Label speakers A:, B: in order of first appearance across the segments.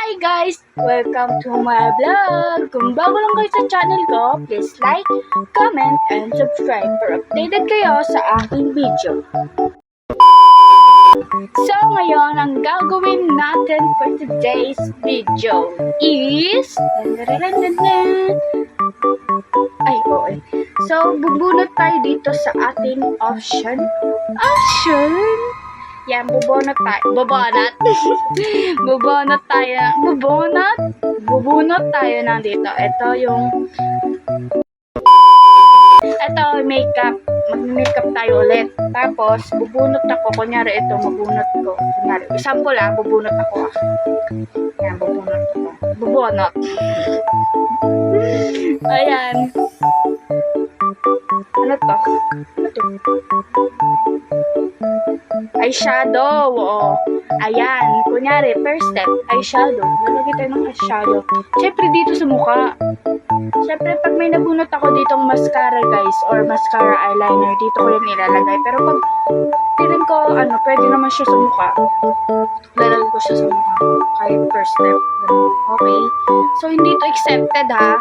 A: Hi guys! Welcome to my vlog! Kung bago lang kayo sa channel ko, please like, comment, and subscribe para updated kayo sa aking video. So ngayon, ang gagawin natin for today's video is... So, bubunot tayo dito sa ating option. Yan, bubunot tayo ng dito. Ito, makeup. Mag-makeup tayo ulit. Tapos, bubunot ako. Kunyari, ito, mabunot ko. Kunyari, example bubunot ako. Yan, bubunot. Ayan. Ano to? Eyeshadow. Oo. Ayan. Kunyari, first step, eyeshadow. Lalagay tayo ng eyeshadow. Siyempre, dito sa mukha. Siyempre, pag may nabunot ako ditong mascara, guys, or mascara eyeliner, dito ko yung ilalagay. Pero pag tirin ko, pwede naman siya sa mukha. Lalagay ko siya sa mukha. Kahit first step. Okay? So, hindi to accepted, ha?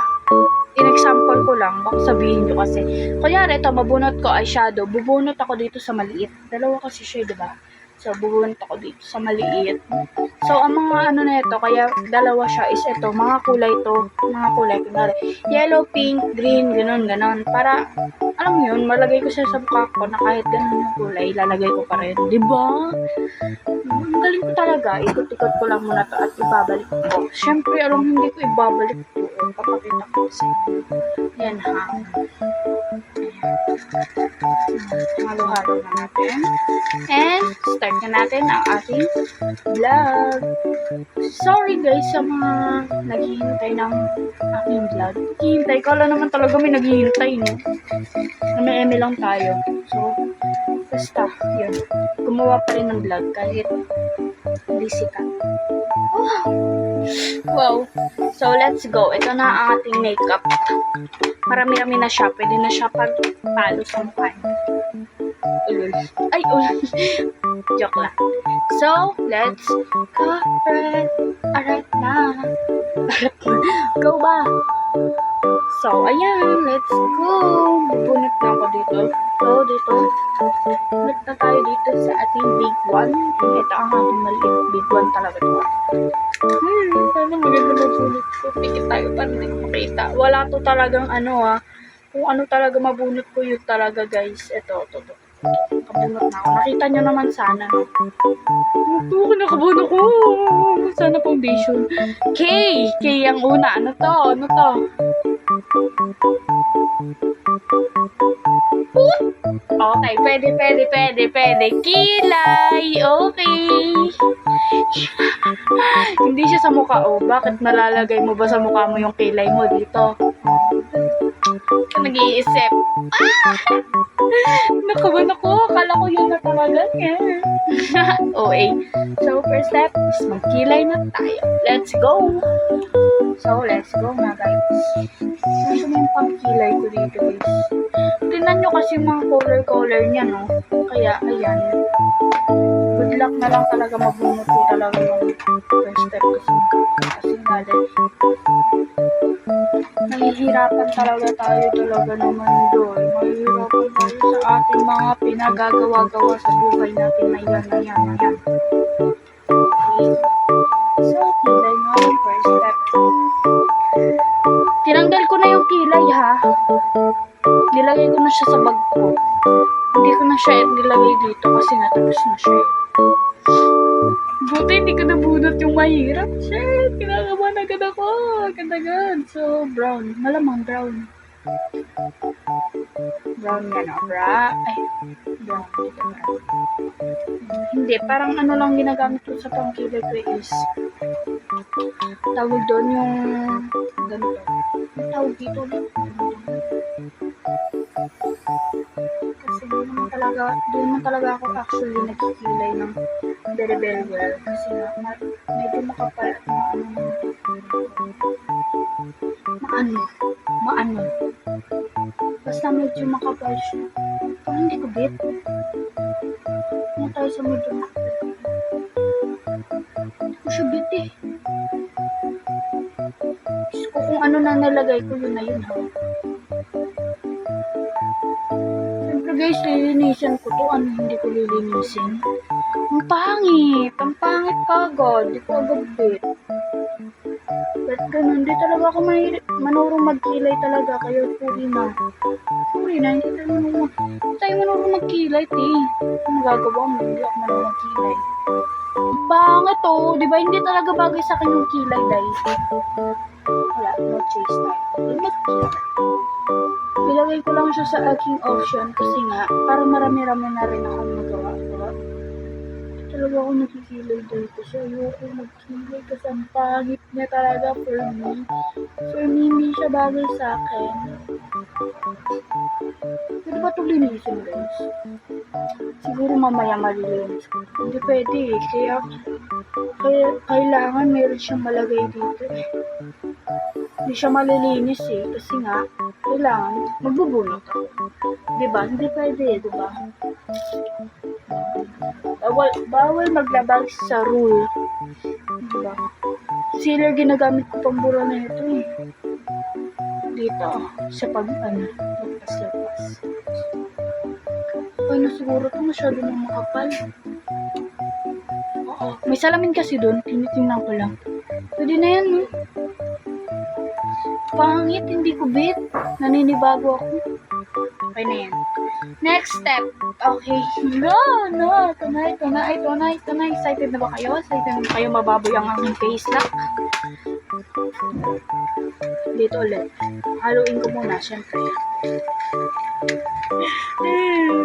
A: In-example ko lang, baka sabihin nyo kasi. Kunyari, ito, mabunot ko eyeshadow. Bubunot ako dito sa maliit. Dalawa kasi siya, diba? So, bubunot ako dito sa maliit. So, ang mga na ito, kaya dalawa siya is ito, mga kulay to. Mga kulay, kunyari, yellow, pink, green, ganun. Para, alam mo yun, malagay ko siya sa mukha ko na kahit ganun yung kulay, lalagay ko pa rin. Diba? Ang galing ko talaga. Ikot-ikot ko lang muna to at ibabalik ko. Siyempre, hindi ko ibabalik to. Papakita ko sa inyo. Yan ha. Halo-halo na natin. And, start na natin ang ating vlog. Sorry guys sa mga naghihintay ng aking vlog. Naghihintay ko. Wala naman talaga may naghihintay, no? Eme-eme lang tayo. So, basta, yun. Gumawa pa rin ng vlog kahit busy ka. Wow. So, let's go. Ito na ang ating makeup. Marami-rami na siya. Pwede na siya pagpalo sa mukha. Ulul. Ay, ulul. Joke lang. So, let's go. Alright na. Go ba? So, ayan. Let's go. Bunot na ako dito. So, dito. Bunot na tayo dito sa ating big one. Ito ang ating maliit. Big one talaga ito. Sana maganda mabunot ko. Pikit tayo para hindi ko makita. Wala to talagang kung ano talaga mabunot ko yun talaga guys. Ito. Nakabunot na ako. Nakita nyo naman sana. Ito, nakabunot ko. Sana foundation. K ang una. Ano to? Okay, pwede. Kilay. Okay. Hindi siya sa mukha. Bakit nalalagay mo ba sa mukha mo yung kilay mo dito? Nag-iisip. Nakaban ako. Akala ko yun na talaga. Okay. So, first step is magkilay na tayo. Let's go. So, let's go na guys. Ano yung pangkilay ko dito guys? Tingnan nyo kasi mga color niya, no? Kaya, ayan. Good luck na lang talaga mabunot ko talaga yung first step kasi nahihirapan talaga tayo talaga naman doon. Mahihirapan tayo sa ating mga pinagagawa-gawa sa buhay natin na yan. Okay. So, kilay nga yung first step. Tinanggal ko na yung kilay ha. Nilagay ko na siya sa bag ko. Hindi ko na siya nilagay dito kasi natapos na siya. Buti hindi ko nabunot yung mahirap. Shit, kinakabahan agad ako. Agad. So, brown. Malamang brown. Brown yan o. Brown. Hindi, parang lang ginagamit ko sa pangkilay ko is tawag doon yung ganito. Tawag dito kasi di naman talaga ako actually nagkikilay ng very well kasi medyo makapal at maano basta medyo makapal siya. Parang hindi ko bet tayo sa medyo makapal. Hindi ko siya bet ano na nalagay ko, yun na yun, ha. Siyempre guys, lilinisin ko to. Ano hindi ko lilinisin? Ang pangit kagad. Di ko agad bet. Ba't ganun? Di talaga ako manurong magkilay talaga. Kaya puri na, hindi tayo manurong magkilay, Ang magagawa mo, hindi ako manurong magkilay. Ang pangit di ba? Hindi talaga bagay sa akin yung kilay, guys. Wala, no chase tayo. Magkilay. Ilagay ko lang siya sa aking option kasi nga, para marami-rami na rin akong magawa. Diba? Talaga ako nakikilay dahil kasi ayoko magkilay kasi ang pangit niya talaga for me. For me, hindi siya bagay sa akin. Pwede ba ito linisin, guys? Siguro mamaya malilinis. Hindi pwede kaya kailangan meron siyang malagay dito Hindi siya malilinis kasi nga, kailangan magbubunot ako. Diba? Hindi pwede, diba? Bawal maglabag sa rule. Diba? Sealer ginagamit ko pang bura na ito Dito, sa magpas-lapas. Ay, na siguro ito masyado nang makapal. May salamin kasi doon, tinitingnan ko lang. Pwede na yan, Pangit, hindi ko bet. Naninibago ako. Okay na yan. Next step. Okay. No. Ito na. Excited na ba kayo? Excited na ba kayo mababoy ang aking face lock? Dito ulit. Haluin ko muna, syempre.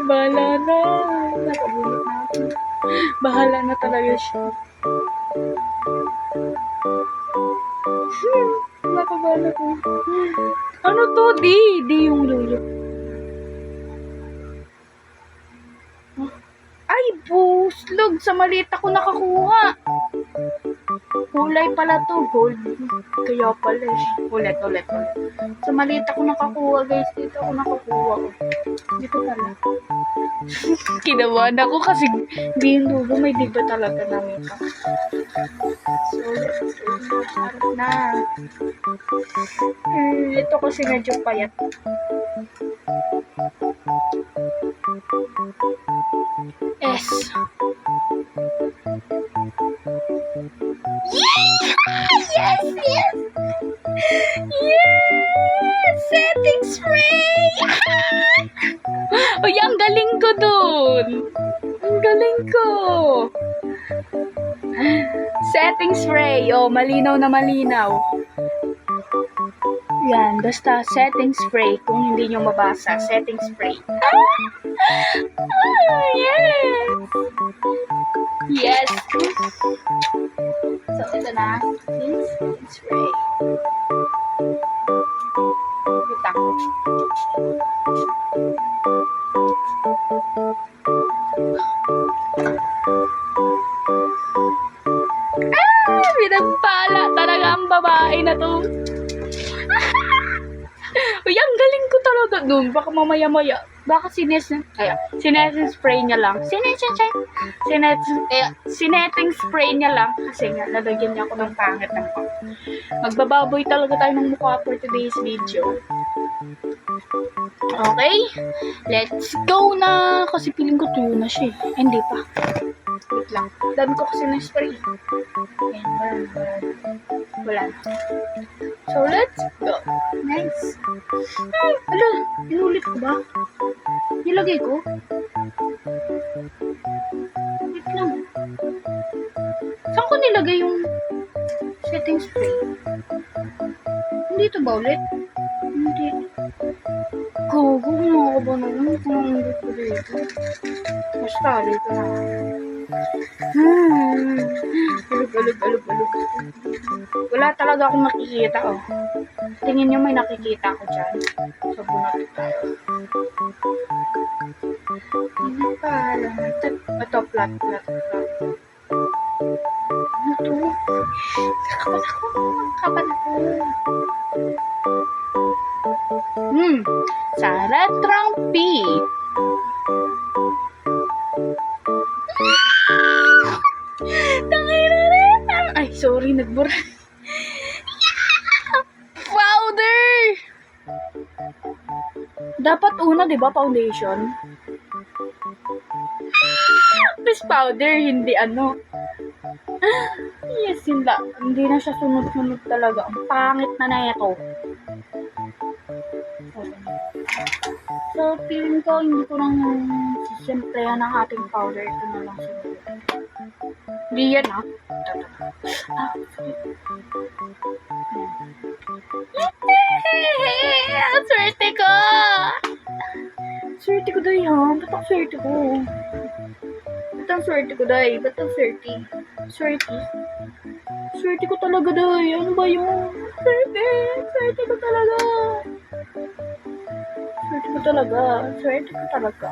A: Bahala na. Nakabunot na ako. Bahala na talaga siya. Nakabala ko. Ano to? Di yung lulo. Ay, buslog. Sa maliit ako nakakuha. Kulay pala to. Gold. Kaya pala Ulit. Sa maliit ako nakakuha, guys. Dito ako nakakuha. Dito pala. Kinabahan ako kasi di yung lulo. May di ba talaga namin ka? So, harap na. Ito kasi medyo payat. S. Yes! Setting spray! Uy, ang galing ko dun! Ang galing ko! Setting spray. Malinaw na malinaw. Yan, basta setting spray. Kung hindi nyo mabasa, setting spray. Yes! So, ito na. Setting spray. Wait lang. Pinagpala talaga ang babae na to. Uy, ang galing ko talaga dun. Baka mamaya-maya. Baka sineting spray niya lang. Sineting spray niya lang. Kasi nga, nalagyan niya ako ng pangit ng pang. Magbababoy talaga tayo ng mukha for today's video. Okay? Let's go na. Kasi feeling ko tuyo na siya. Hindi pa. Wait lang. Dami ko kasi ng spray. Ayan, wala na. So, let's go. Nice. Ala, inulit ko ba? Nilagay ko? Wait lang. Saan ko nilagay yung setting spray? Hindi ito ba ulit? Hindi. Gogo, ano ba naman? Kung hindi ko dito. Basta, dito na. Alug. Wala talaga akong nakikita, Tingin nyo may nakikita ako dyan. So, bunot tayo. Hindi pa alam. Ito, flat. Ano to? Kapan ako. Sarah Trumpy. Tangay na rin. Ay, sorry, nagbura. Wow, Dapat una, di ba, foundation? Face powder, hindi ano. Yes, hindi na siya sunod-sunod talaga. Ang pangit na ito. So, feeling ko, hindi ko nang sisimplehan ang ating powder. Ito na lang siguro. Hindi yan, ha? Ang swerte ko! Swerte ko, day, ha? Ba't ang swerte ko? Ba't ang swerte ko, day? Ba't ang swerte? Swerte? Swerte ko talaga, day. Ano ba yun? Swerte! Swerte ko talaga. Swerte ko talaga. Swerte ko talaga.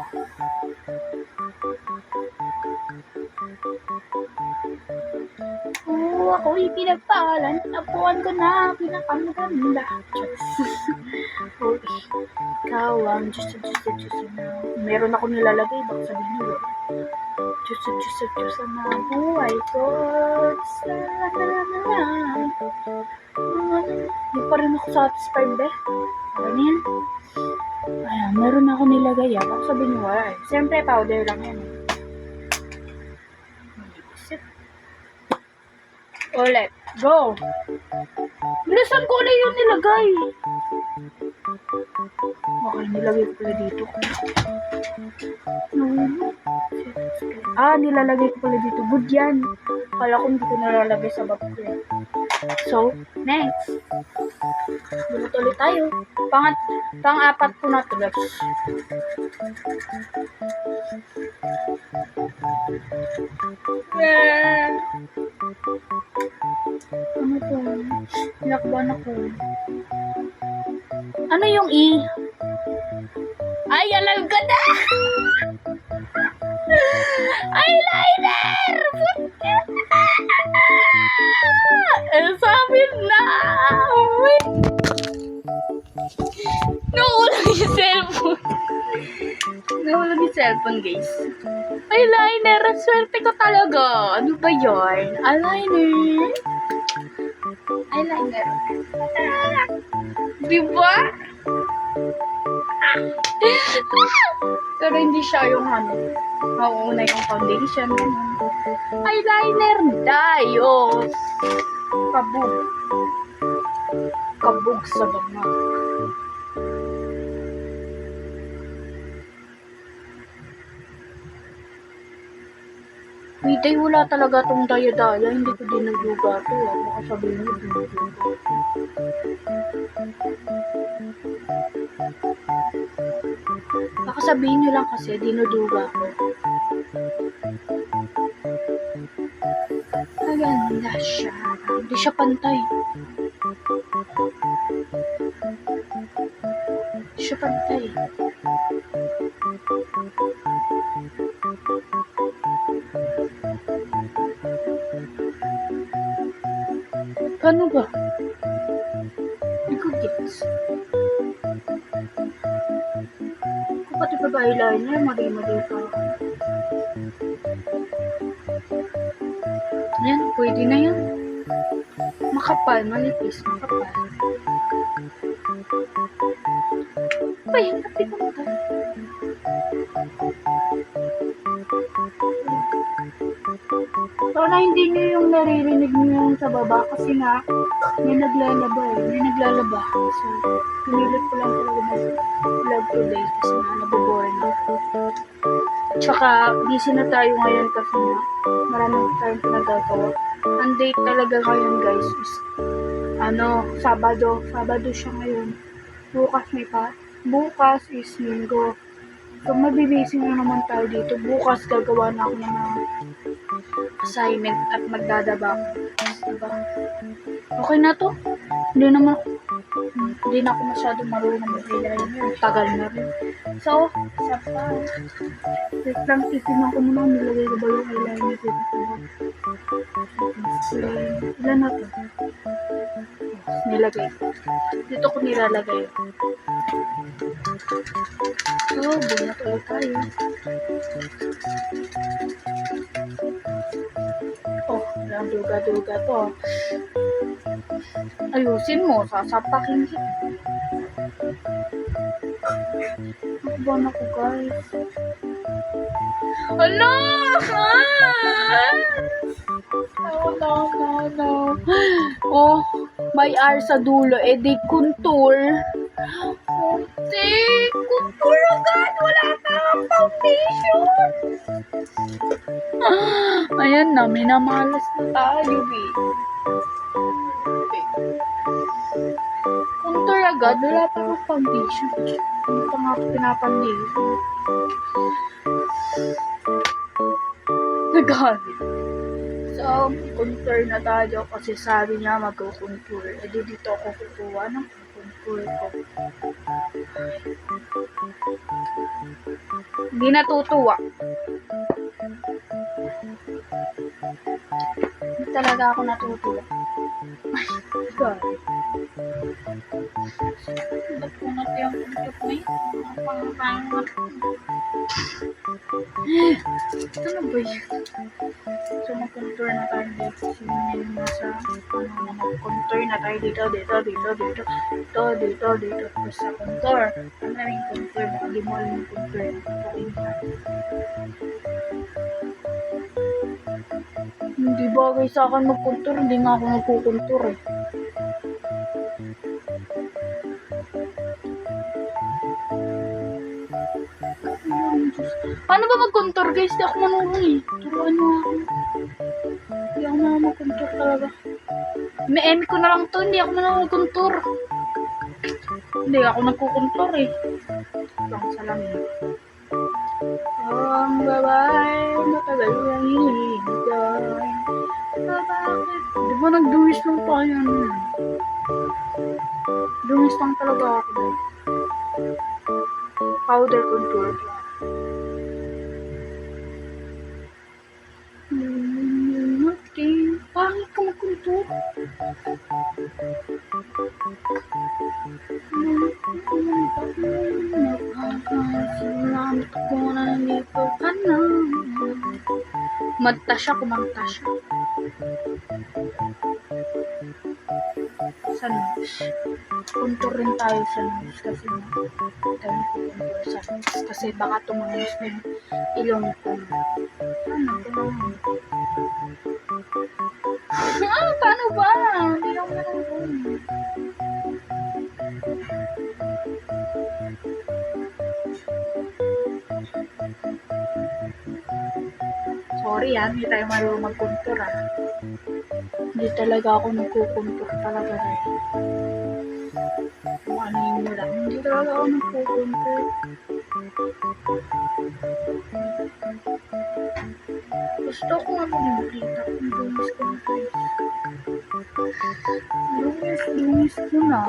A: Oo, ako ipinagpalan. Tapuan ko na. Pinakamaganda. Oh, ikaw ang Diyos na. Meron ako nilalagay. Baka sabihin nyo. Diyos na buhay ko. Hindi pa rin ako satisfied eh. Ano yan? Ayan, meron ako nilagay. Baka sabihin nyo. Siyempre, powder lang yan. Ulit. Go! Bilisan ko na yung nilagay. Okay, nilagay ko pala dito. Nilalagay ko pala dito. Good yan. Kala ko hindi ko nalalagay sa bag ko. So, next. Bunot ulit tayo. Pang-apat po na ito. Ano to? Pinakban ako. Ano yung E? Ay, alam ko na! Eyeliner! Sabi na! Nauulang yung cellphone. Nauulang yung cellphone, guys. Eyeliner! Ang swerte ko talaga. Ano ba yun? Eyeliner. Eyeliner. Diba? Pero hindi siya yung mauuna yung foundation. Eyeliner. Dayo. Kabog. Kabog sa banga. Day, wala talaga tong daya-daya. Hindi ko din nagluga to. Baka sabihin mo, dinugluga. Baka sabihin nyo lang kasi, dinuduga ko. Maganda siya. Hindi siya pantay. Hindi siya pantay. Paano ba? Hindi ko gets. Pati pa ba eyeliner? Mali-mali pa. Yan, pwede na yan. Makapal, manipis, makapal. Pa yan, pati pa ba? Sana hindi nyo yung naririnig nyo yung sa baba kasi nga may naglalaba eh. May naglalaba. So, pinilit ko lang talaga mag-vlog today kasi nga naboboring ako. Tsaka, busy na tayo ngayon kasi nga maraming tayong pinagagawa. Ang date talaga ngayon guys is Sabado. Sabado siya ngayon. Bukas is Linggo. So, mabibisi na naman tayo dito. Bukas gagawa na ako ng assignment at magdadaba ako. Diba? Okay na to. Hindi na ako masyado marunong mag-eyeliner. Tagal na rin. So, wait lang, titignan ko muna. Nilagay ko ba yung eyeliner dito? Ilan na to? Nilagay. Dito ko nilalagay. So, bunot ulit tayo. Oh, walang duga-duga to. Ayusin mo, sasapakin kita. Nakabon ako, guys. Ano? No. Oh, may R sa dulo. Di contour. Contour agad. Wala na akong foundation. Ayan na, minamalas na tayo, eh. Contour agad. Wala pa akong foundation. Hindi pa nga ako pinapandation. Nagalit. So, contour na tayo kasi sabi niya mag-contour. Dito ako kukuha ng contour ko. Hindi natutuwa. Hindi talaga ako natutuwa. God. Ba't ko natin yung contour ko eh? Pang-pangat. Ano ba yun? So, mag-contour na tayo dito. Sino nasa, mag-contour na tayo dito. Tapos sa contour. Ano na yung contour? Baka di mo alam yung contour. Hindi bagay sa akin mag-contour. Hindi nga ako nagkukontour eh. Paano ba mag-contour, guys? Di ako manulong eh. Turuan mo ako. Hindi ako na mag-contour talaga. May M ko na lang to. Hindi ako na mag-contour. Hindi ako nagkukontour eh. Lang sa langit. Ang babae, matagal lang hinihintay. Bakit? Di ba nagduwis lang tayo? Duwis lang talaga ako. Powder contour. Pangit ka mag-contour. Salamat ko na nandito ka na. Kumanta siya. Sa nose. Contour rin tayo sa nose kasi kasi baka tumangos na yung ilong ko. Paano ba? Hindi lang marunong. Sorry hindi tayo marunong mag-contour Hindi talaga ako nagkukontour talaga Kung ano yung mula. Hindi talaga ako nagkukontour. Gusto ko nga mag-dita kung dumis ko na tayo. Dumis ko na.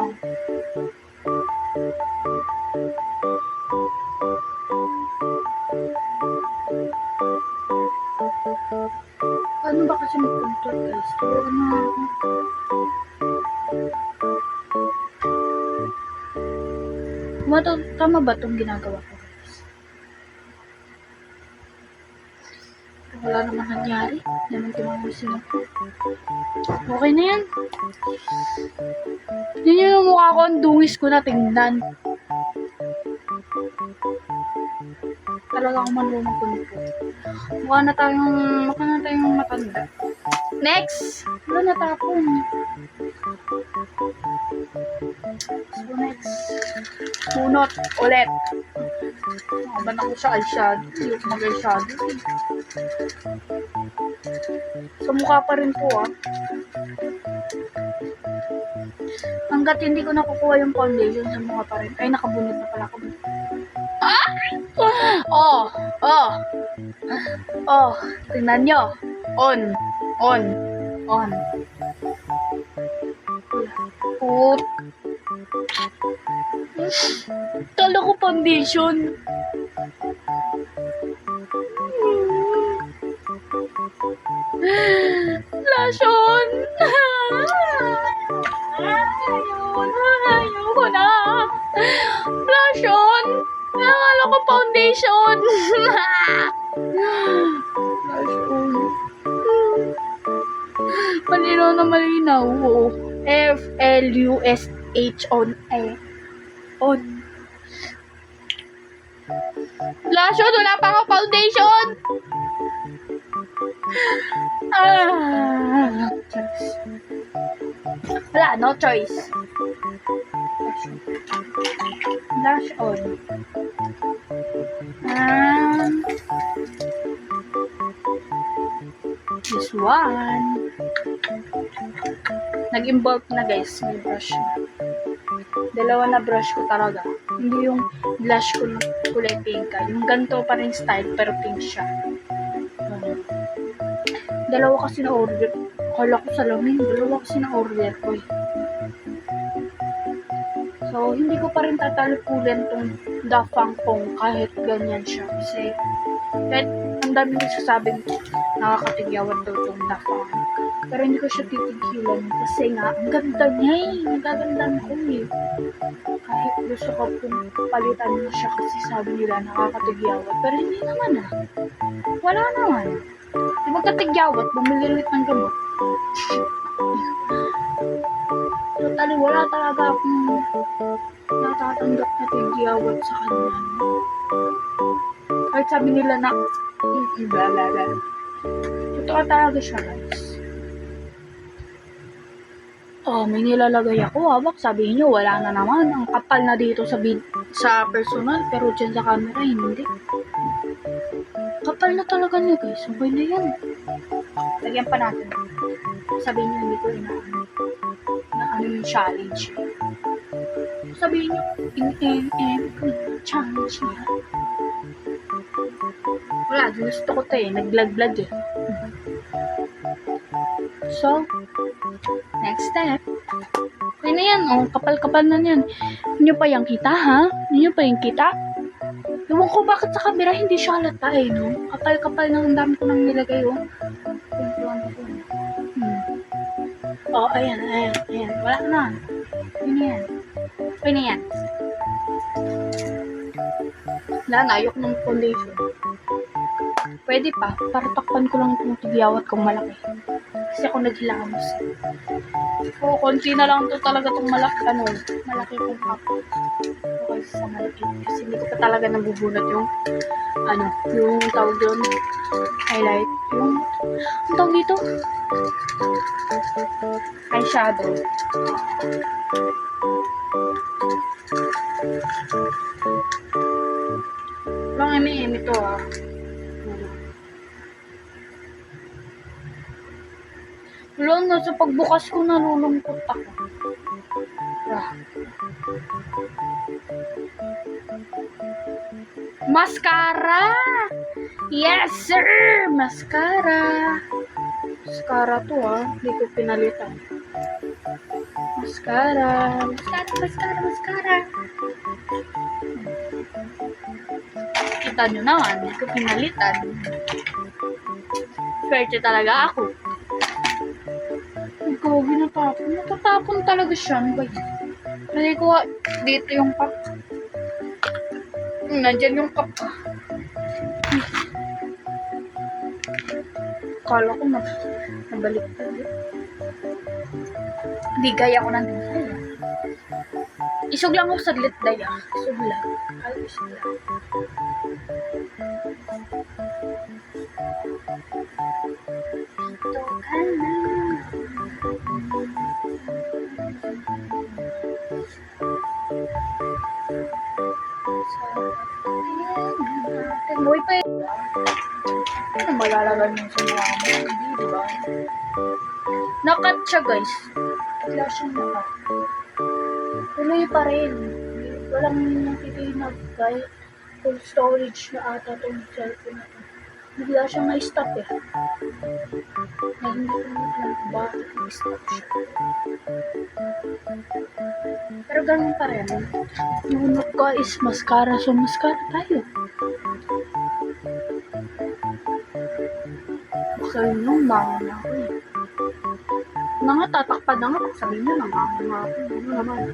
A: Paano ba kasi mag-contour, guys? Turuan na ako. Tama ba itong ginagawa ko, guys? Wala naman nangyari. Hindi naman tumamusin ako. Okay na yan. Hindi nyo yung mukha ko. Ang dungis ko na tingnan. Talaga ako marunong mag-contour. Mukha na tayong matanda. Next! Wala natapon. So next. Bunot ulit. Nakaban ako sa eyeshadow. Hindi ako mag-eyeshadow. Sa mukha pa rin po Hanggat hindi ko nakukuha yung foundation sa mukha pa rin. Ay, nakabunot na pala ako. Tingnan nyo. On. Kala ko foundation. Blush on. Ayoko na. Blush on. Nakala ko foundation. Blush on. Malinaw na malinaw. F-L-U-S-H on. On. Blush on, wala pa ako foundation! Charis. Wala, no choice. Blush on. This one. Nag-involve na guys, may brush na. Dalawa na brush ko talaga. Hindi yung blush ko na kulay pink. Yung ganito pa rin style, pero pink siya. Dalawa kasi na order. Kala ko salamin. Dalawa kasi na order ko eh. So, hindi ko pa rin tatalikulan tong Dafang Pong kahit ganyan siya. Kasi, kahit ang dami nagsasabing nakakatigyawan daw tong Dafang. Pero hindi ko siya titigilan kasi nga, ang ganda niya eh. Nagagandaan ko eh. Kahit gusto ko pong palitan na siya kasi sabi nila nakakatigyawat. Pero hindi naman ah. Wala naman. Di magkatigyawat, bumili ulit ng gamot. Totally, wala talaga akong natatanggap na tigyawat sa kanya. Kahit sabi nila na, bla bla bla. Totoo talaga siya guys. Oh, may nilalagay ako, habak sabihin nyo, wala na naman. Ang kapal na dito sa personal, pero dyan sa camera, hindi. Kapal na talaga niya, guys. Okay na yan. Lagyan pa natin. Sabihin nyo, hindi ko inaano. Na ano yung challenge. Sabihin nyo, challenge niya. Wala, gusto ko to eh. Naglag-lag eh. So, next step. Okay na yan, oh. Kapal-kapal na yan. Hindi pa yung kita, ha? Hindi pa yung kita? Ewan ko bakit sa camera hindi siya halata eh, no? Kapal-kapal na ang dami ko nang nilagay, oh. Oh, ayan. Wala na. Okay na yan. Okay na yan. Wala na, ayok ng foundation. Pwede pa, para takpan ko lang itong tigyawat kong malaki. Kasi ako naghilamos. So, konti na lang to talaga itong malaki kong cup. Okay, sa malaki. Kasi hindi ko pa talaga nabubunot yung, yung tawag doon, highlight. Yung, ang tawag dito? Eyeshadow. Lang eme to ah. Wala na, sa pagbukas ko nalulungkot ako. Mascara! Yes, sir! Mascara! Mascara to ah. Hindi ko pinalitan. Mascara! Kita nyo naman, hindi ko pinalitan. Swerte talaga ako. Ikaw, ginatapon. Natatapon talaga siya. Guys. Kasi ko, dito yung cup. Nandyan yung cup. Kala ko nabalik ko. Hindi, gaya ko nandun sa'yo. Isog lang ako saglit, Daya. Isog lang. Isog lang. Ito ka na. Muwi pa yun. Ano malalagan yung sa mga mo? Hindi, diba? Nakat siya, guys. Wala siyang nakat. Tuloy pa rin. Walang natitinag kahit full storage na ata itong cellphone na ito. Bigla siyang na-stop eh. Na hindi ko naman bakit na-stop siya. Pero ganun pa rin. Nunok ko is mascara. So, mascara tayo. Baka yun, bango na ako eh. Tatakpan na nga. Sabihin niya, bango na ako. Ano naman.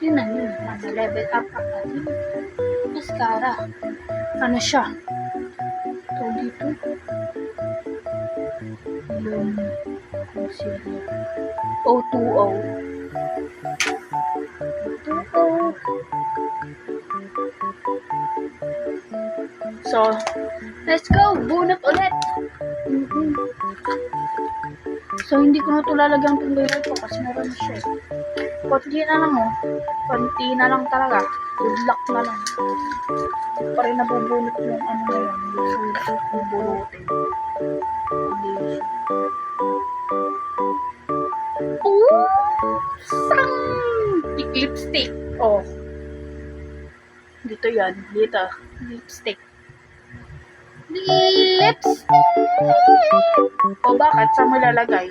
A: Tingnan nyo, level up ang ating mascara. Ano siya? Ito dito. Yung concealer. O2O. 2O. So, let's go! Bunot ulit! So, hindi ko na ito lalagyan itong layer ko kasi meron na siya. Konti na lang oh. Konti na lang talaga. Good luck na lang. Pa rin nabubunot yung ano na yan. Yung bunutin. Oh! Sang! Lipstick. Oh. Dito yan. Dito. Lipstick. Lipstick! O bakit? Saan mo lalagay?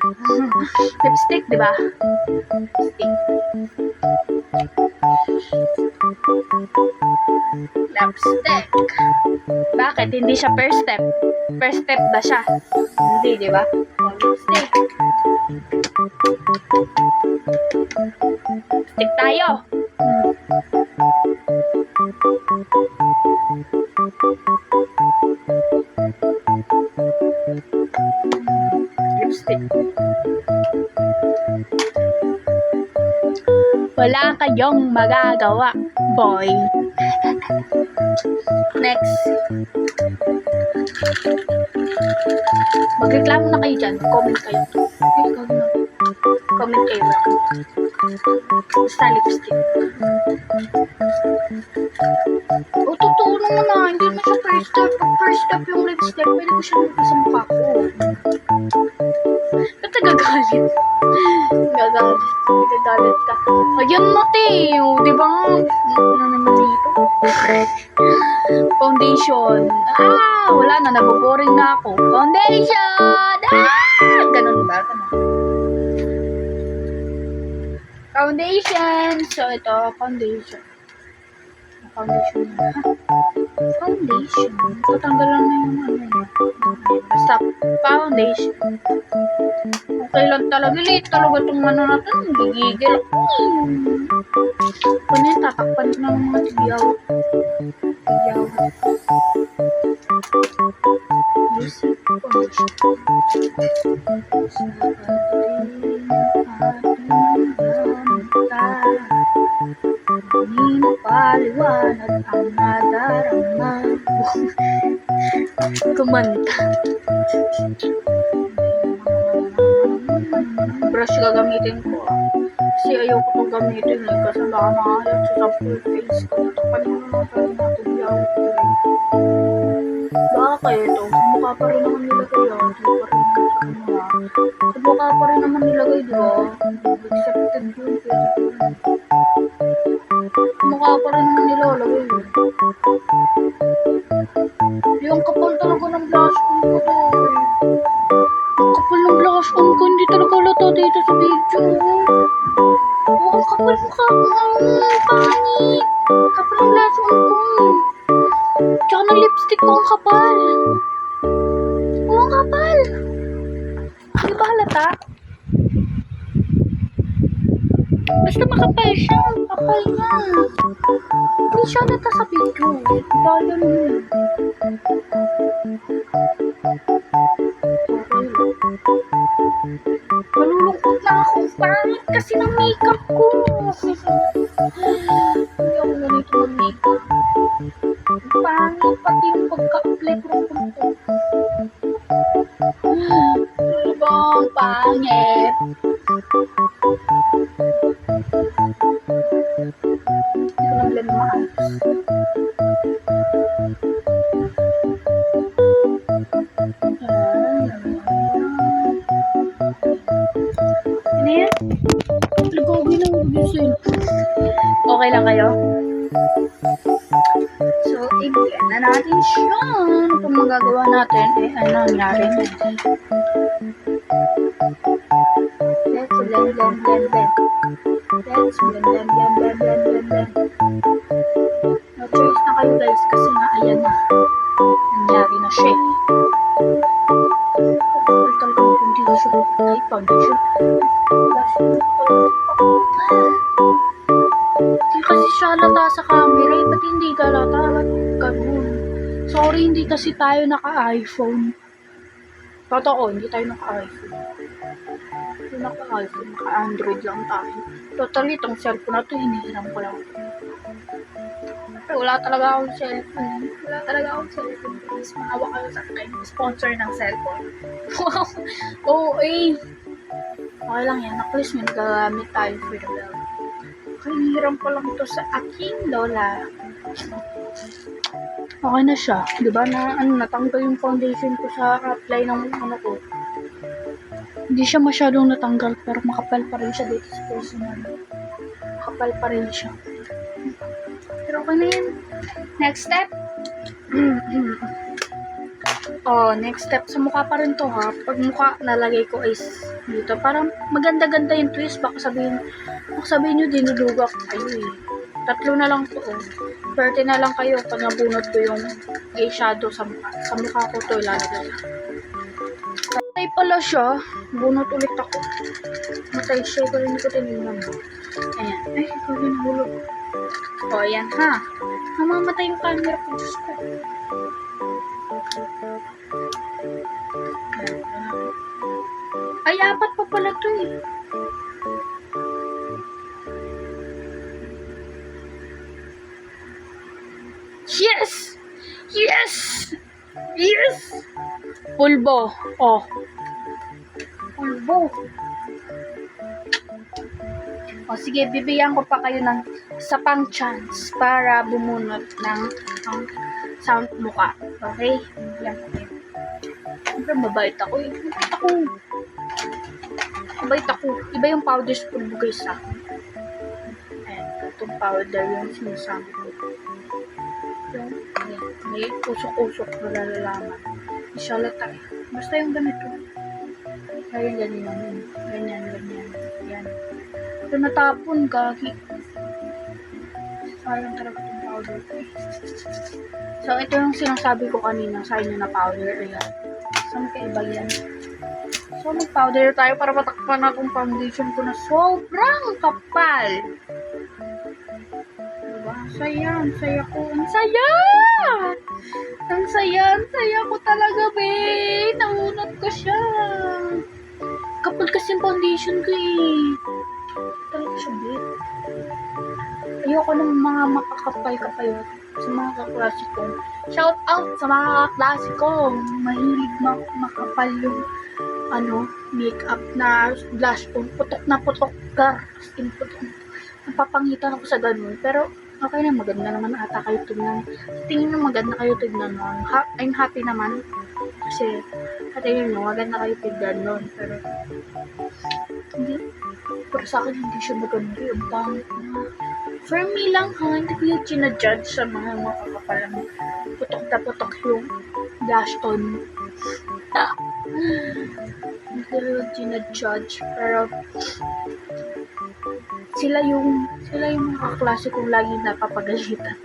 A: Lipstick, di ba? Lipstick. Lipstick. Bakit? Hindi siya first step. First step ba siya? Hindi, di ba? Lipstick. Lipstick tayo. Lipstick. Wala kayong magagawa, boy. Next. Magreklamo na kayo dyan. Comment kayo. Comment kayo. Basta lipstick. O, totoo naman na. Hindi na siya first step. Pag first step yung lipstick, pwede ko siya nagpasa sa mukha ko. Ba't nagagalit? Nagagalit ka. Ayan mo, Teo. Di ba? Ano naman dito? Foundation. Wala na. Naboboring na ako. Foundation! Ganun ba? Ganun. Foundation. So, ito. Foundation. Foundation. Foundation. Tatanggalan na yung ano yun. Basta, foundation. Okay lang talaga. Late talaga itong ano na ito. Gigigil ako. Kung yan, tatakpan na ng mga tigiyaw. Tigiyaw. Music. Foundation. Kanina paliwanag ang nadarama. Kumanta. Brush gagamitin ko kasi ayoko itong gamitin kasi baka makahalat sa full face ko. Tapan mo naman tayo natin yaw. Baka ito, sa mukha pa rin naman nilagay yan. Sa mukha pa rin naman nilagay, di ba? Accepted yun. Mukha pa rin naman nilalagay yun. Yung kapal talaga ng blush on ko to. Kapal ng blush on ko, hindi talaga halata dito sa video. Ang kapal mukha ko. Pangit. Kapal ng blush on ko. Tsaka ng lipstick ko ang kapal. Ang kapal. Hindi ba halata? Basta makapal siya. Kapal niya. Hindi siya halata sa video. Dahil mo yun. Malulungkot na ako. Pangit kasi ng makeup ko. Hindi ako ganito mag-makeup. Pangit pati yung pagka-apply ko. Ano ba ang pangit? Hindi ko na-blend maayos. Ano yan? Lagawin lang mag-usin. Okay lang kayo? So, i-blend na natin siya. Ano pang magagawa natin? Ano nangyari? Let's blend, blend, blend, blend. Let's blend, blend, blend, blend, blend, blend, blend. No choice na kayo guys kasi nga ayan na. Nangyari na siya. Talagang foundation. Ay, foundation. Hindi kasi siya halata sa camera. Ba't hindi ka halata? Ba't ganun? Sa Sorry, hindi kasi tayo naka-iPhone. Totoo, hindi tayo naka-iPhone. Hindi naka-iPhone, naka-Android lang tayo. Totally, itong cellphone na to, hinihiram ko lang. Pero wala talaga akong cellphone. Wala talaga akong cellphone. Please, maawa kayo sa akin. Sponsor ng cellphone. Wow! Oo, eh. Okay lang yan. At least may gagamit tayo for the well. Hinihiram ko lang to sa aking lola. Okay na siya. Diba na, natanggal yung foundation ko sa apply ng ano ko. Hindi siya masyadong natanggal pero makapal pa rin siya dito sa personal. Makapal pa rin siya. Pero okay na yan. Next step. Next step. Sa mukha pa rin to ha. Pag mukha, nalagay ko is dito. Parang maganda-ganda yung twist. Baka sabihin nyo, dinuduga ko kayo eh. 3 na lang to. 30 na lang kayo pag nabunot ko yung eyeshadow sa mukha. Sa mukha ko to ilalagay. Matay pala siya. Bunot ulit ako. Matay siya. Pero hindi ko tinignan. Ayan. Ay, ito binahulog. Ayan ha. Namamatay yung camera ko. Diyos ko. Ay, 4 pa pala to eh. Yes! Yes! Yes! Pulbo. Pulbo. Sige, bibigyan ko pa kayo ng isa pang chance para bumunot ng sound mukha. Okay? Bibigyan ko kayo. Siyempre, mabait ako eh. Mabait ako. Iba yung powder pulbo guys sa akin. Ayan, itong powder yung sinasabi ko. May usok-usok na lalalaman. Isalata eh. Basta yung ganito. Kaya ganyan. Ganyan. Yan. Ito natapon, gagi. Sayang talaga itong powder. So, ito yung sinasabi ko kanina sa inyo na powder. Ayan. So, magkaiba yan. So, mag-powder tayo para matakpan na itong foundation ko na sobrang kapal. Ang saya ko. Ang saya ko talaga, be. Naunat ko siya. Kapal kasi yung foundation ko eh. Talaga siya, be. Ayoko ng mga makakapal-kapal sa mga kaklase ko. Shout out sa mga kaklase ko. Mahilig makapal yung makeup na blush on. Putok na putok. Skin putok. Napapangitan ako sa ganun. Pero, okay na, maganda naman ata kayo tignan. Tingin nyo maganda kayo tignan nun. I'm happy naman. Kasi, tingin nyo, maganda kayo tignan nun. Pero sa akin, hindi siya maganda. Yung pangit na. For me lang ha, hindi ko yung ginajudge sa mga makakapalang putok na putok yung blush on. Hindi ko yung ginajudge. Pero, sila yung mga kaklase kong laging napapagalitan.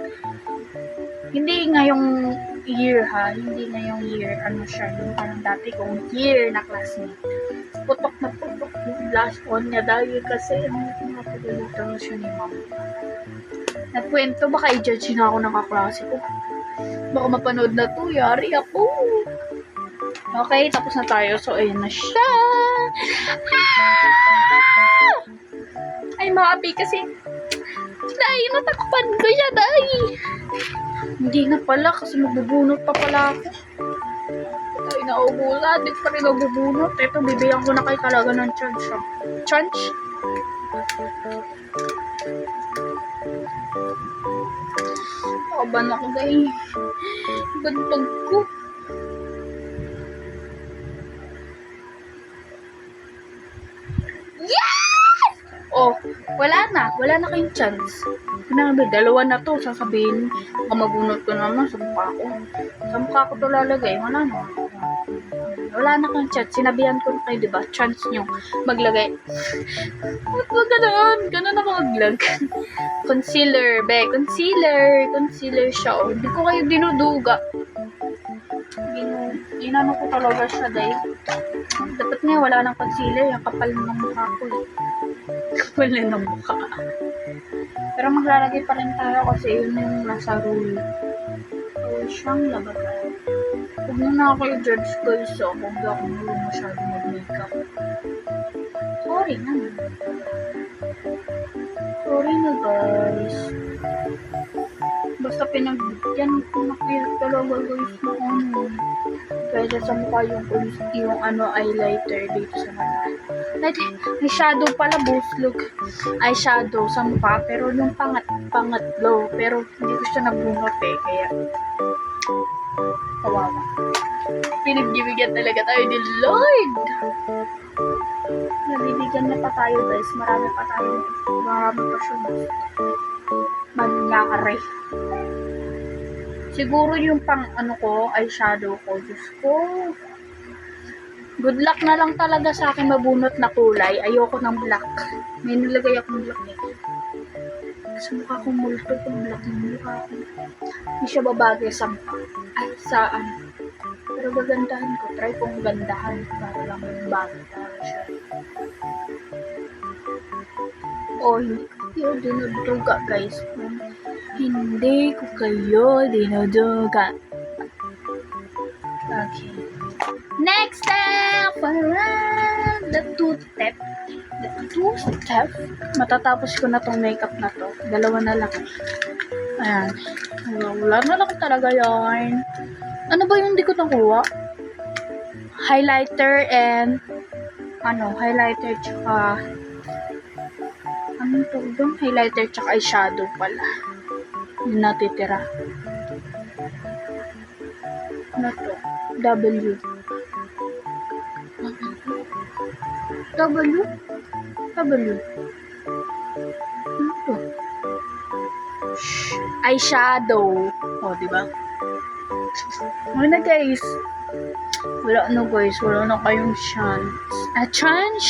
A: Hindi ngayong year ha, hindi ngayong year, siya, yung parang dati kong year na classmate. Putok na putok yung blush on niya dahil kasi napagalitan siya ni mama. Nagkwento, baka i-judge na ako ng kaklase ko. Baka mapanood na to, yari ako. Okay, tapos na tayo. So, ayun na siya. Ay, maapi kasi. Dahil natakpan ko siya, dahil. Hindi na pala kasi magbubunot pa pala ako. Ay, naubula. Di pa rin magbubunot. Ito, bibigyan ko na kayo talaga ng chance. Chance? Kaban ako, dahil. Bantog ko. Wala na kayong chance. Sinabi, 2 na to, sasabihin, mabunot ko naman sa mukha ko. Sa mukha ko to lalagay, wala na kayong chance. Sinabihan ko na kayo, diba? Chance nyo maglagay. Ganun ako maglag. Concealer, be. Concealer siya. Hindi ko kayo dinuduga. Inano ko talaga siya, dahil. Dapat nga, wala nang concealer. Yung kapal ng mukha ko eh. Kapal na ng mukha. Pero maglalagay pa rin tayo kasi yun yung nasa rule. siyang labagan. Huwag mo na ako i-judge guys, so huwag ako masyado mag-makeup. Sorry naman. Sorry na guys. Basta pinagbigyan ko na kayo talaga guys na ano. Kaya sa mukha yung highlighter dito sa mata. May shadow pala, boss look. Eyeshadow sa mukha, pero yung pangatlo. Pero hindi ko siya nabunot eh, kaya kawawa. Pinagbibigyan talaga tayo ni Lord. Nabibigyan na pa tayo guys. Marami pa siya magyakare. Siguro yung pang eyeshadow ko. Diyos ko. Good luck na lang talaga sa akin mabunot na kulay. Ayoko ng black. May nilagay akong black eh. Sa mukha kong multo kung black ng mukha ko. Hindi siya babagay sa Pero gagandahan ko. Try kong gandahan. Para lang bagay siya. Hindi ko dinuduga guys. Hindi ko kayo dinuduga. Okay. Next step! The two-step. Matatapos ko na tong makeup na to. Dalawa na lang. Ayan. Wala na lang talaga yarn. Ano ba yung hindi ko nakuha? Highlighter and highlighter tsaka highlighter tsaka eyeshadow pala. Yung natitira. Ano to? W. Ano to? Eyeshadow. Diba? Wala na guys. Wala na kayong chance.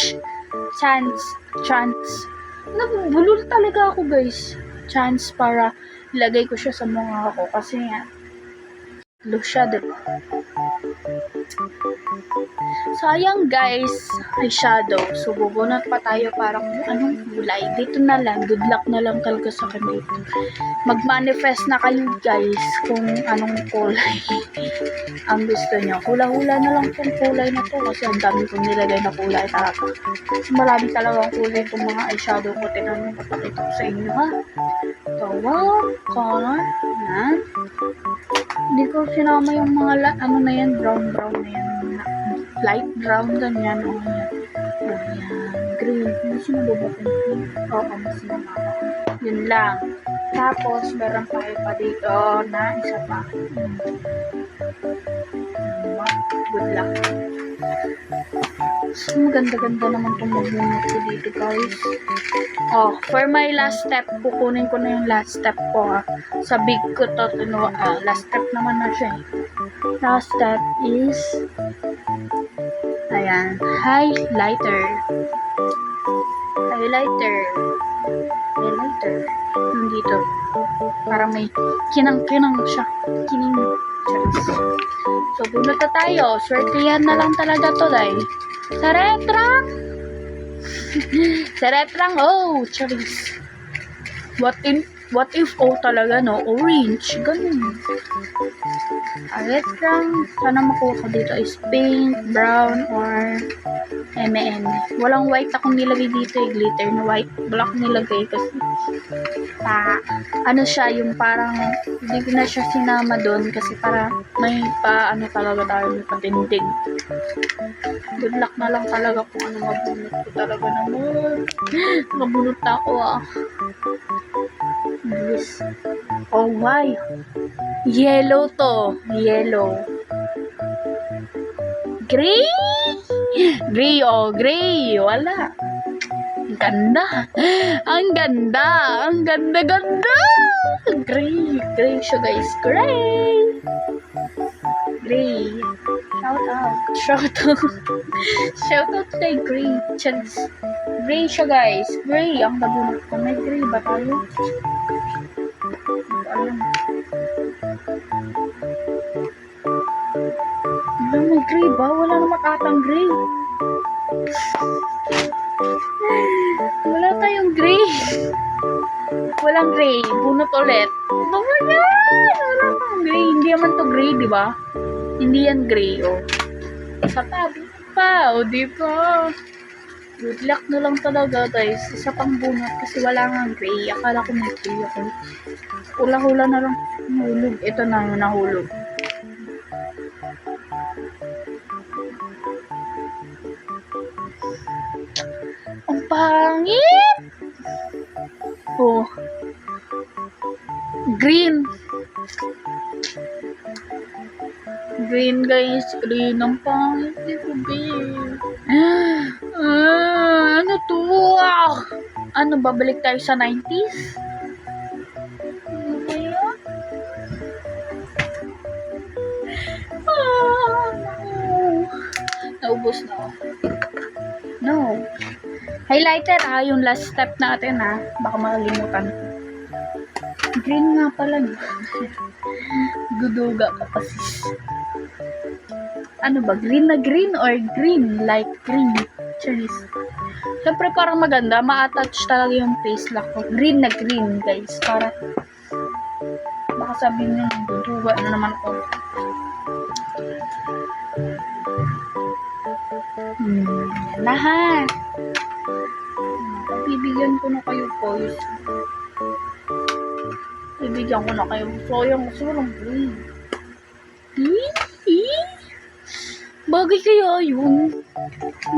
A: Chance. Nabulol talaga ako guys. Chance para ilagay ko siya sa mukha ko kasi nga siya, diba? Sayang guys, eyeshadow. So bubunot pa tayo parang anong kulay. Dito na lang, good luck na lang talaga sa akin dito. Mag-manifest na kayo guys kung anong kulay ang gusto nyo. Hula-hula na lang itong kulay na to kasi ang dami kong nilagay na kulay talaga. Marami talaga ang kulay kung mga eyeshadow ko. Tingnan mo, papakita ko sa inyo ha. Color, yan. Hindi ko sinama yung mga na yan, brown na yan. Light brown, ganyan. Yan. Green. Hindi sinababa ko yung green. Mas sinamama. Yun lang. Tapos, meron pa dito na isa pa. Good luck. So, maganda-ganda naman itong magbunot ko dito, guys. For my last step, kukunin ko na yung last step ko, Sa big ko to, last step naman na siya, Last step is, ayan, highlighter. Nandito. Parang may kinang-kinang siya. So, bunot na tayo. Swertihan na lang talaga to, dahil. Saretrang! Charis. What if talaga, no? Orange. Ganun. Saretrang. Sana makuha ko dito is pink, brown, or M&M. Walang white akong nilagay dito, glitter na white. Black nilagay kasi siya, yung parang hindi ko na siya sinama doon kasi para may talaga tayo, may patindig. Good luck na lang talaga kung ano mabunot ko talaga naman. Mabunot na ako Yes. Why? Yellow to. Gray? Gray. Wala. Ang ganda. Gray siya guys. Gray. Shout out kay Gray. Gray siya guys. Gray ang nabunot ko. May gray ba tayo? May gray ba? Wala naman atang gray. Wala tayong gray. Walang gray. Bunot ulit. Baka yan! Wala pang gray. Hindi naman to gray, di ba? Hindi yan gray, oh. Isa pa, oh, di ba? Good luck na lang talaga, guys. Isa pang bunot kasi wala nga gray. Akala ko may gray ako. Hula-hula na lang. Nahulog. Ito na, nahulog. Ang pangit! Oh. Green. Green, guys. Green. Ang pangit. Di ko, babe. Ano to? Ano, babalik tayo sa 90s? Ano ba yun? No. Naubos na ako. No. Highlighter yung last step natin baka makalimutan. Green nga pala Guduga ka pa sis. Ano ba? Green na green or green? Light green. Cheers. Siyempre parang maganda. Ma-attach talaga yung face lock ko. Green na green, guys. Para baka sabihin nyo, guduga na naman ako. Yan na ha. Bibigyan ko na kayo boys. Bibigyan ko na kayo. Sayang kasi walang green. Bagay kaya yun.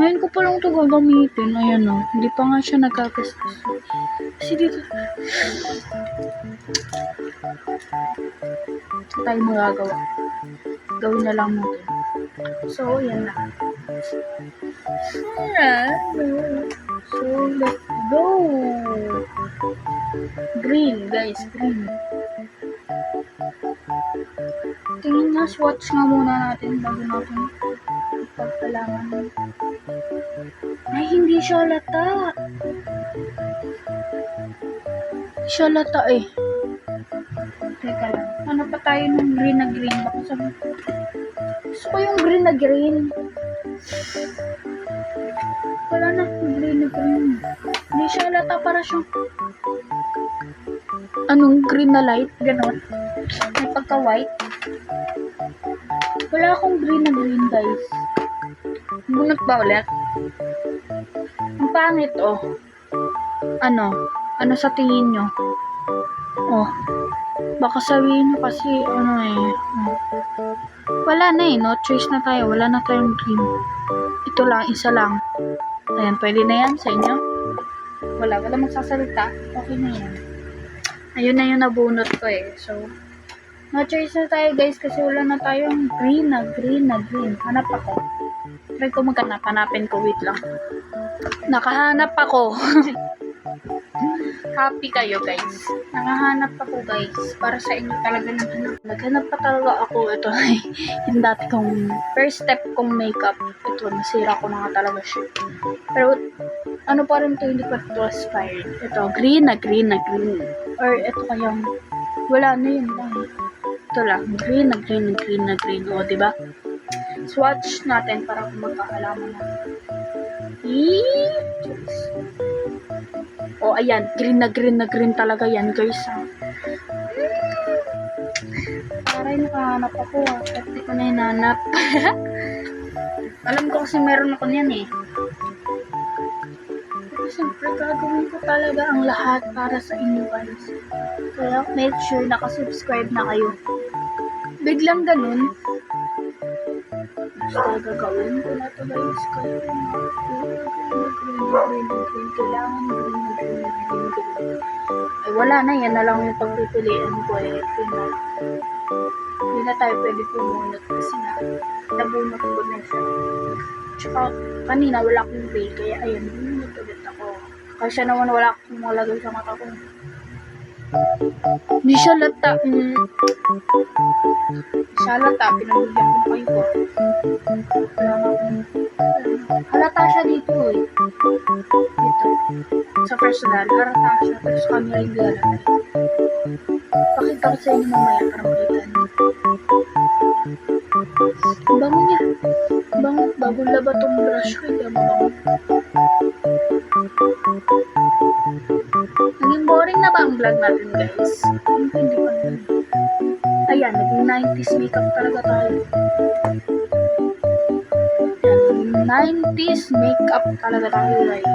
A: Ngayon ko pa lang ito gagamitin. Ayan o. Hindi pa nga siya nagkakaskas. Kasi dito. Ito tayo magagawa. Gawin na lang natin. So, yan na. So, let's go. Green, guys. Green. Tingin nga, swatch nga muna natin bago natin ipagpalangan. Ay, hindi siya lata. Siya lata eh. Teka lang. Ano pa tayo ng green na green? Baka sabi ko. Gusto ko yung green na green. Wala na green na green. Hindi siya lata para siyang anong green na light. Ganon. May pagka-white. Wala akong green na green, guys. Bunot ba ulit? Ang pangit, oh. Ano? Ano sa tingin nyo? Oh. Baka sabihin nyo kasi, ano eh. Oh. Wala na eh. No choice na tayo. Wala na tayong green. Ito lang. Isa lang. Ayan. Pwede na yan sa inyo? Wala magsasalita. Okay na yan. Ayun na yung nabunot ko eh. So, no choice na tayo guys kasi wala na tayong green na green. Hanap ako. Try ko maghanap. Hanapin ko. Wait lang. Nakahanap ako. Happy kayo guys. Nakahanap ako guys. Para sa inyo talaga naghanap. Naghanap pa talaga ako. Ito yung dati kong first step kong makeup. Ito nasira ko na nga talaga siya. Pero ano pa rin ito, hindi pa ito expired. Ito green na green. Or ito kayang wala na yun lang. Ito lang. Green na green. O diba? Swatch natin para magkakalaman natin. O ayan, green na green talaga yan guys. Parang nakahanap ako Pwede ko na hinanap. Alam ko kasi meron ako niyan eh. Pero siyempre gagawin ko talaga ang lahat para sa inyo guys. Kaya make sure nakasubscribe na kayo. Biglang ganun. Basta gagawin ko na ito guys. Kaya green. Kailangan green. Ay wala na, yan na lang yung pagpipilian ko eh. Hindi na tayo pwede pumunot kasi nabunot ko na siya. Tsaka kanina wala akong gray kaya ayan, bumunot ulit ako. Kasi naman wala akong malagay sa mata ko. Hindi siya lata. Pinagbigyan ko na kayo po. Halata siya dito eh. Dito. Sa personal, halata siya. Tapos camera yung lalagay. Pakita ko sa inyo mamaya para makita niyo. Bango niya. Bango. Bagong laba tong brush ko. Hindi mabango. Naging boring na ba ang vlog natin, guys? Hindi pa. Ayan, naging 90s makeup talaga tayo. Ayan, 90s makeup talaga tayo, guys.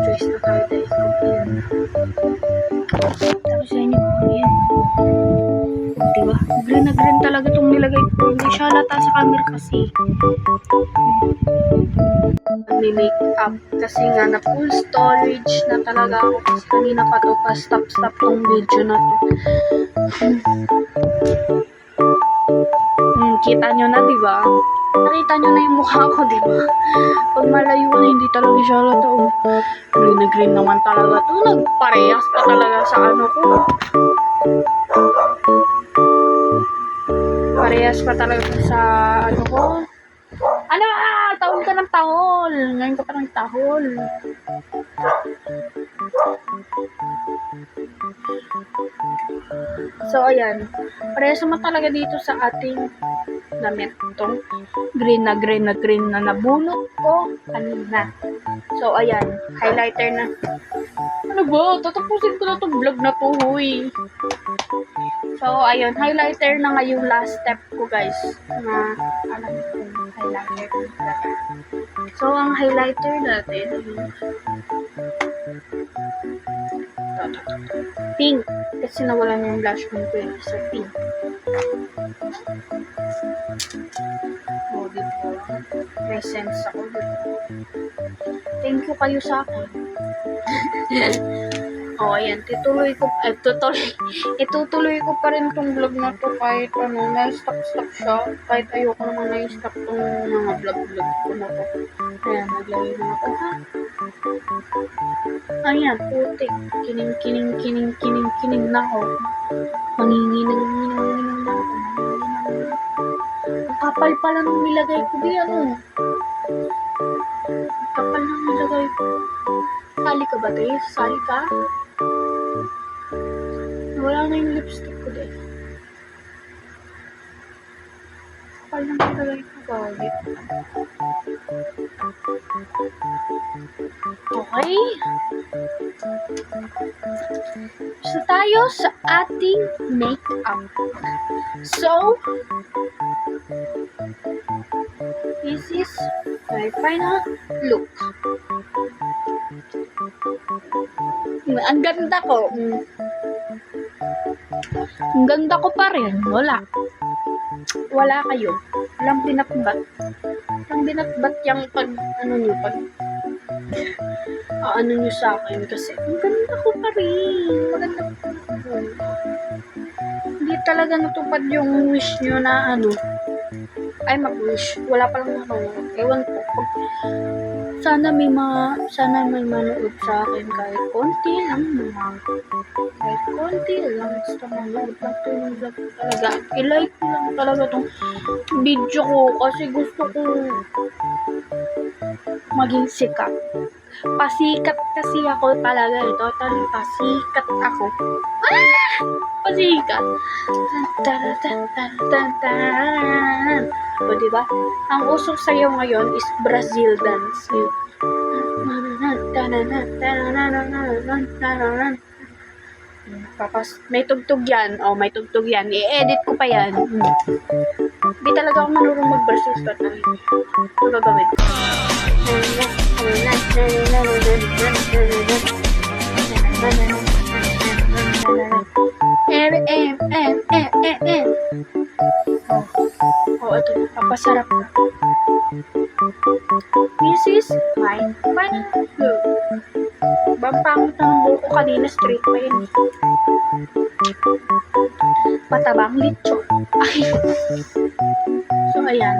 A: Choice na tayo, guys. Tapos sa inyo, ayan. Diba? Green na green talaga itong nilagay ko. Hindi siya halata sa camera kasi. May makeup kasi nga na full storage na talaga ako kasi kanina pa to pa stop tong video na to. Kita nyo na, diba? Nakita nyo na yung mukha ko, diba? Pag malayo na, hindi talaga siya halata. Green na green naman talaga to. Nagparehas pa talaga sa ano ko. Parehas pa talaga sa ano ko. Ano? Tahol ka ng tahol. Ngayon ka pa ng tahol. So, ayan. Parehas naman talaga dito sa ating damit. Itong green na nabunot ko kanina. So, ayan. Highlighter na. Ano ba? Tatapusin ko na itong vlog na to, huy. So, ayun, highlighter na nga yung last step ko, guys. Na, alam ko, highlighter talaga. So, ang highlighter natin, pink. Kasi nawalan yung blush mo ko yun. So, pink. Oh, dito. Presence ako dito. Thank you kayo sa akin. Oh, ayan, itutuloy ko pa rin tong vlog na to kahit ano, na-stop siya, kahit ayoko naman na-stop tong mga vlog ko na to. Ayan, naglagay na ako, ha? Ayan, putik, kining na ako. Manginginang na ako. Ang kapal pala nung nilagay ko di, ano? Ang kapal nung nilagay ko. Sali ka ba, tayo? Sali ka? Wala na yung lipstick ko din. Kapal na magalay ko gawin. Okay. So, tayo sa ating makeup. So, this is my final look. Ang ganda ko. Ang ganda ko pa rin. Wala kayo. Walang binatbat. Walang binatbat yung pag, ano nyo, pag, ano nyo sa akin. Kasi, ang ganda ko pa rin. Maganda ko pa rin. Hindi talaga natupad yung wish nyo na, ano, ay mag-wish. Wala palang nanonood. Ewan ko. Sana may manood sa akin kahit konti lang naman. Kahit konti lang. Basta manood lang ito yung vlog ko talaga. I-like lang talaga itong video ko kasi gusto ko maging sikat. Pasikat kasi ako talaga. Totally pasikat ako. Pasikat. O, diba? Ang usok sayo ngayon is Brazil dance. Tapos, may tugtog yan. O, may tugtog yan. I-edit ko pa yan. Hindi talaga ako marunong mag-Brazil dance. Ano gagawin? Oh, ito. Papasarap ka. This is my final look. Bampangit na ng buko kanina. Straight pa yun. Patabang litso. Ay. So, ayan.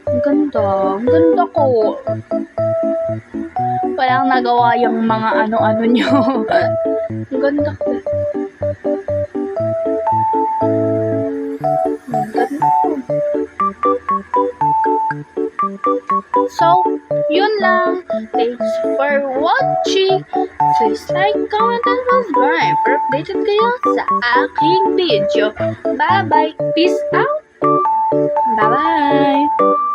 A: Ang ganda. Ang ganda ko. Walang nagawa yung mga ano-ano nyo. Ang ganda ko. So, yun lang. Thanks for watching. Please like, comment, and subscribe for updated kayo sa aking video. Bye-bye. Peace out. Bye-bye.